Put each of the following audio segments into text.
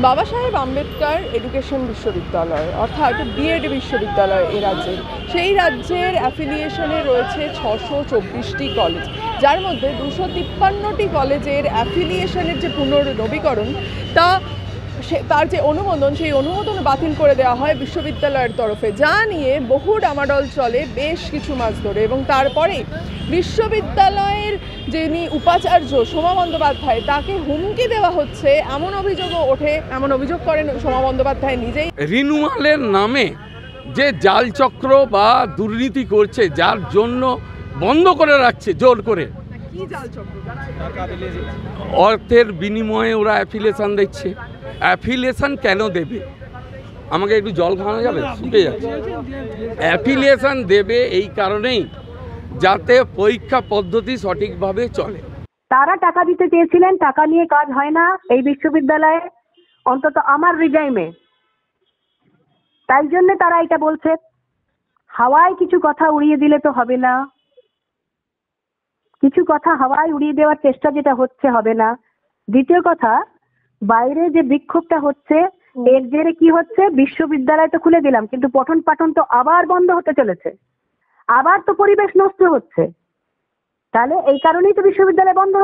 বাবা সাহেব আম্বেদকর এডুকেশন বিশ্ববিদ্যালয় অর্থাৎ বিএড বিশ্ববিদ্যালয় এ রাজ্যের, সেই রাজ্যের অ্যাফিলিয়েশনে রয়েছে 624টি কলেজ, যার মধ্যে 253টি কলেজের অ্যাফিলিয়েশনের যে পুনর্নবীকরণ তার যে অনুমোদন, সেই অনুমোদন বাতিল করে দেওয়া হয় বিশ্ববিদ্যালয়ের তরফে, যা নিয়ে বহু ডামাডোল চলে বেশ কিছু মাস ধরে। এবং তারপরে বিশ্ববিদ্যালয়ের যিনি উপাচার্য সোমা বন্দ্যোপাধ্যায়, তাকে হুমকি দেওয়া হচ্ছে এমন অভিযোগও ওঠে, এমন অভিযোগ করেন সোমা বন্দ্যোপাধ্যায় নিজেই। রিনুয়ালের নামে যে জালচক্র বা দুর্নীতি করছে, যার জন্য বন্ধ করে রাখছে জোর করে, অর্থের বিনিময়ে ওরা অ্যাফিলিয়েশন দিচ্ছে। অ্যাফিলিয়েশন কেন দেবে? আমাকে একটু জল খাওয়ানো যাবে, শুকে যাচ্ছে। অ্যাফিলিয়েশন দেবে এই কারণেই যাতে পরীক্ষা পদ্ধতি সঠিকভাবে চলে। তারা টাকা দিতে চেয়েছিলেন, টাকা নিয়ে কাজ হয় না এই বিশ্ববিদ্যালয়ে, অন্তত আমার রিজাইমে। তাই জন্য তারা এটা বলছে। হাওয়ায় কিছু কথা উড়িয়ে দিলে তো হবে না, কিছু কথা হাওয়ায় উড়িয়ে দেওয়ার চেষ্টা যেটা হচ্ছে হবে না। দ্বিতীয় কথা, বাইরে যে বিক্ষোভটা হচ্ছে এর জেরে কি হচ্ছে, বিশ্ববিদ্যালয় তো খুলে দিলাম কিন্তু পঠন পাঠন তো আবার বন্ধ হতে চলেছে, আবার তো পরিবেশ নষ্ট হচ্ছে। তাহলে এই কারণেই তো বিশ্ববিদ্যালয় বন্ধ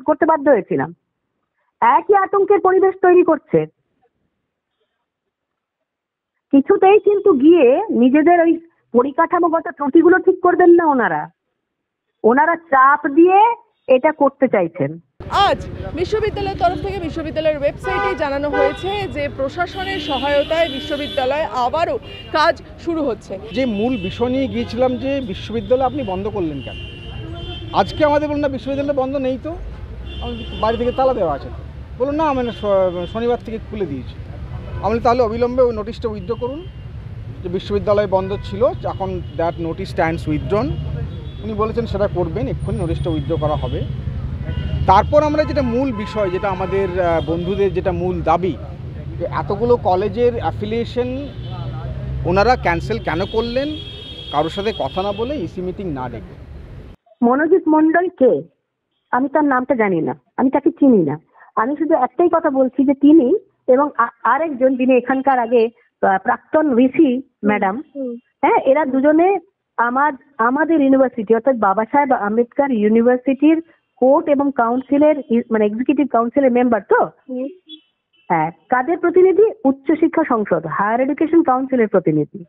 করতে বাধ্য হয়েছিলাম। একই আতঙ্কের পরিবেশ তৈরি করছে। কিছুতেই কিন্তু গিয়ে নিজেদের ওই পরিকাঠামোগত ত্রুটিগুলো ঠিক করবেন না ওনারা চাপ দিয়ে এটা করতে চাইছেন। আজ বিশ্ববিদ্যালয়ের তরফ থেকে বিশ্ববিদ্যালয়ের ওয়েবসাইটে জানানো হয়েছে যে প্রশাসনের সহায়তায় বিশ্ববিদ্যালয়ে আবারও কাজ শুরু হচ্ছে। যে মূল বিষয় নিয়ে গিয়েছিলাম যে বিশ্ববিদ্যালয় আপনি বন্ধ করলেন কেন, আজকে আমাদের বলুন না বিশ্ববিদ্যালয় বন্ধ নেই তো, বাড়ি থেকে তালা দেওয়া আছে। বলুন না, আমি শনিবার থেকে খুলে দিয়েছি। আমি তাহলে অবিলম্বে ওই নোটিশটা উইথড্র করুন যে বিশ্ববিদ্যালয় বন্ধ ছিল, এখন দ্যাট নোটিশ স্ট্যান্ডস উইথড্রন। উনি বলেছেন সেটা করবেন, এক্ষুনি নোটিশটা উইথড্র করা হবে। তারপর আমরা যেটা মূল বিষয়, যেটা আমাদের বন্ধুদের যেটা মূল দাবি, যে এতগুলো কলেজের অ্যাফিলিয়েশন ওনারা ক্যান্সেল কেন করলেন, কারোর সাথে কথা না বলে, ইসি মিটিং না ডেকে। মনোজিৎ মণ্ডল কে? আমি তার নামটা জানি না, আমি তাকে চিনি না। আমি শুধু একটাই কথা বলছি যে তিনি এবং আরেকজন যিনি এখানকার আগে প্রাক্তন ভিসি ম্যাডাম, হ্যাঁ, এরা দুজনে আমাদের ইউনিভার্সিটি অর্থাৎ বাবা সাহেব আম্বেদকর ইউনিভার্সিটির কোর্ট এবং কাউন্সিলের মানে এক্সিকিউটিভ কাউন্সিলের মেম্বার। তো হ্যাঁ, কাদের প্রতিনিধি? উচ্চশিক্ষা সংসদ, হায়ার এডুকেশন কাউন্সিলের প্রতিনিধি।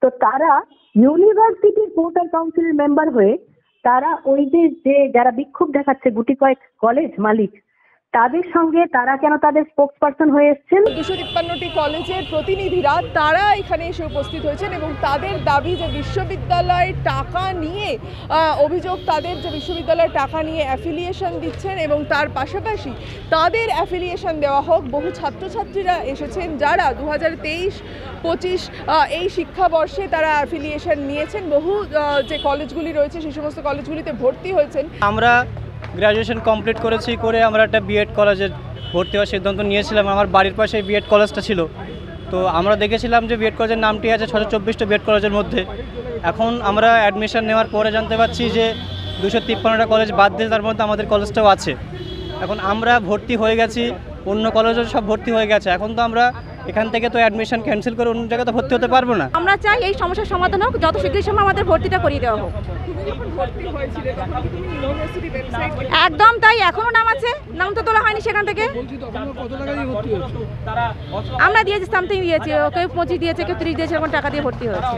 তো তারা ইউনিভার্সিটির কোর্ট আর কাউন্সিলের মেম্বার হয়ে তারা ওই যে যারা বিক্ষোভ দেখাচ্ছে গুটি কয়েক কলেজ মালিক, তাদের সঙ্গে তারা কেন তাদের স্পোক্স পারসন হয়ে এসছেন? 253টি কলেজের প্রতিনিধিরা তারা এখানে এসে উপস্থিত হয়েছেন এবং তাদের দাবি যে বিশ্ববিদ্যালয়ের টাকা নিয়ে অভিযোগ, তাদের যে বিশ্ববিদ্যালয়ের টাকা নিয়ে অ্যাফিলিয়েশন দিচ্ছেন এবং তার পাশাপাশি তাদের অ্যাফিলিয়েশন দেওয়া হোক। বহু ছাত্রছাত্রীরা এসেছেন যারা 2023-25 এই শিক্ষাবর্ষে তারা অ্যাফিলিয়েশন নিয়েছেন, বহু যে কলেজগুলি রয়েছে সেই সমস্ত কলেজগুলিতে ভর্তি হয়েছেন। আমরা গ্র্যাজুয়েশন কমপ্লিট করে আমরা একটা বিএড কলেজে ভর্তি হওয়ার সিদ্ধান্ত নিয়েছিলাম। আমার বাড়ির পাশে বিএড কলেজটা ছিল, তো আমরা দেখেছিলাম যে বিএড কলেজের নামটি আছে 624টা বিএড কলেজের মধ্যে। এখন আমরা অ্যাডমিশন নেওয়ার পরে জানতে পারছি যে 253টা কলেজ বাদ দিয়ে তার মধ্যে আমাদের কলেজটাও আছে। এখন আমরা ভর্তি হয়ে গেছি, অন্য কলেজও সব ভর্তি হয়ে গেছে। এখন তো আমরা এখান থেকে তো অ্যাডমিশন ক্যান্সেল করে অন্য জায়গাতে ভর্তি হতে পারবো না। আমরা চাই এই সমস্যার সমাধান হোক, যত শীঘ্রই সম্ভব আমাদের ভর্তিটা করিয়ে দেওয়া হোক। একদম তাই, এখনো নাম আছে, নাম তো তোলা হয়নি সেখান থেকে। আমরা দিয়েছি, সামথিং দিয়েছি, কেউ 25 দিয়েছে, কেউ 30 দিয়েছে, এখন টাকা দিয়ে ভর্তি হয়েছে।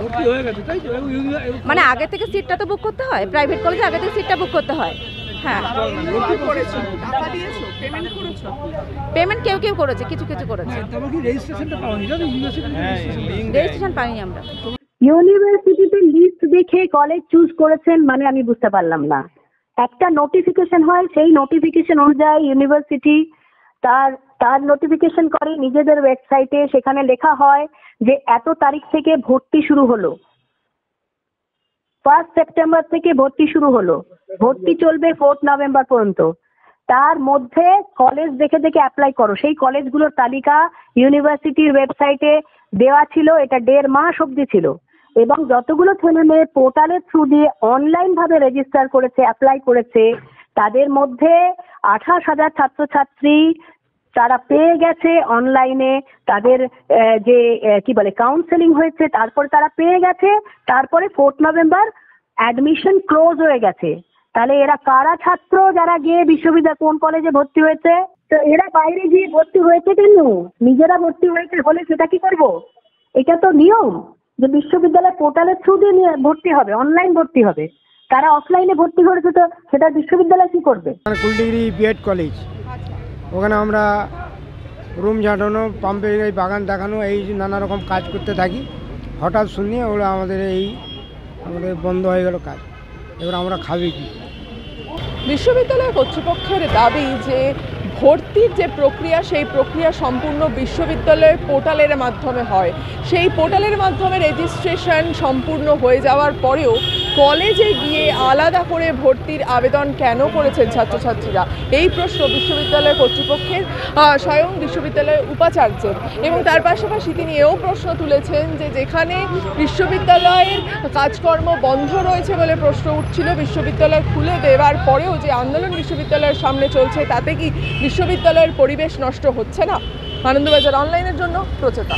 মানে আগে থেকে সিটটা তো বুক করতে হয়, প্রাইভেট কলেজে আগে থেকে সিটটা বুক করতে হয়। হ্যাঁ, পেমেন্ট কেউ কেউ করেছে, কিছু করেছে। রেজিস্ট্রেশন পাইনি আমরা। ইউনিভার্সিটিতে লিস্ট দেখে কলেজ চুজ করেছেন মানে আমি বুঝতে পারলাম না। একটা নোটিফিকেশন হয়, সেই নোটিফিকেশন অনুযায়ী ইউনিভার্সিটি তার নোটিফিকেশন করে নিজেদের ওয়েবসাইটে, সেখানে লেখা হয় যে এত তারিখ থেকে ভর্তি শুরু হলো, 1 সেপ্টেম্বর থেকে ভর্তি শুরু হলো, ভর্তি চলবে 4 নভেম্বর পর্যন্ত। তার মধ্যে কলেজ দেখে অ্যাপ্লাই করো। সেই কলেজগুলোর তালিকা ইউনিভার্সিটির ওয়েবসাইটে দেওয়া ছিল, এটা 1.5 মাস অবধি ছিল। এবং যতগুলো ছেলে মেয়ে পোর্টালের থ্রু দিয়ে অনলাইন ভাবে রেজিস্টার করেছে, অ্যাপ্লাই করেছে, তাদের মধ্যে 28,000 ছাত্রছাত্রী তারা পেয়ে গেছে অনলাইনে তাদের যে কি বলে কাউন্সেলিং হয়েছে, তারপরে তারা পেয়ে গেছে, তারপরে 4 নভেম্বর অ্যাডমিশন ক্লোজ হয়ে গেছে। তাহলে এরা কারা ছাত্র যারা গিয়ে বিশ্ববিদ্যালয় কোন কলেজে ভর্তি হয়েছে? তো এরা বাইরে গিয়ে ভর্তি হয়েছে কেন? নিজেরা ভর্তি হয়েছে হলে সেটা কি করব? এটা তো নিয়ম যে বিশ্ববিদ্যালয় পোর্টালের থ্রু দিয়ে ভর্তি হবে, অনলাইন ভর্তি হবে। তারা অফলাইনে ভর্তি করেছে, তো সেটা বিশ্ববিদ্যালয় কি করবে? কুলডিগ্রি বিএড কলেজ, ওখানে আমরা রুম ঝাঁটানো, পাম্পের বাগান দেখানো, এই নানা রকম কাজ করতে থাকি। হঠাৎ শুনি ওরা আমাদের বন্ধ হয়ে গেল কাজ। এবার আমরা খাবি কি? বিশ্ববিদ্যালয় কর্তৃপক্ষের দাবি যে ভর্তির যে প্রক্রিয়া, সেই প্রক্রিয়া সম্পূর্ণ বিশ্ববিদ্যালয়ের পোর্টালের মাধ্যমে হয়। সেই পোর্টালের মাধ্যমে রেজিস্ট্রেশন সম্পূর্ণ হয়ে যাওয়ার পরেও কলেজে গিয়ে আলাদা করে ভর্তির আবেদন কেন করেছেন ছাত্রছাত্রীরা, এই প্রশ্ন বিশ্ববিদ্যালয় কর্তৃপক্ষের স্বয়ং বিশ্ববিদ্যালয়ের উপাচার্যের। এবং তার পাশাপাশি তিনি এও প্রশ্ন তুলেছেন যে যেখানে বিশ্ববিদ্যালয়ের কাজকর্ম বন্ধ রয়েছে বলে প্রশ্ন উঠছিল, বিশ্ববিদ্যালয় খুলে দেওয়ার পরেও যে আন্দোলন বিশ্ববিদ্যালয়ের সামনে চলছে, তাতে কি বিশ্ববিদ্যালয়ের পরিবেশ নষ্ট হচ্ছে না? আনন্দবাজার অনলাইনের জন্য প্রচেতা।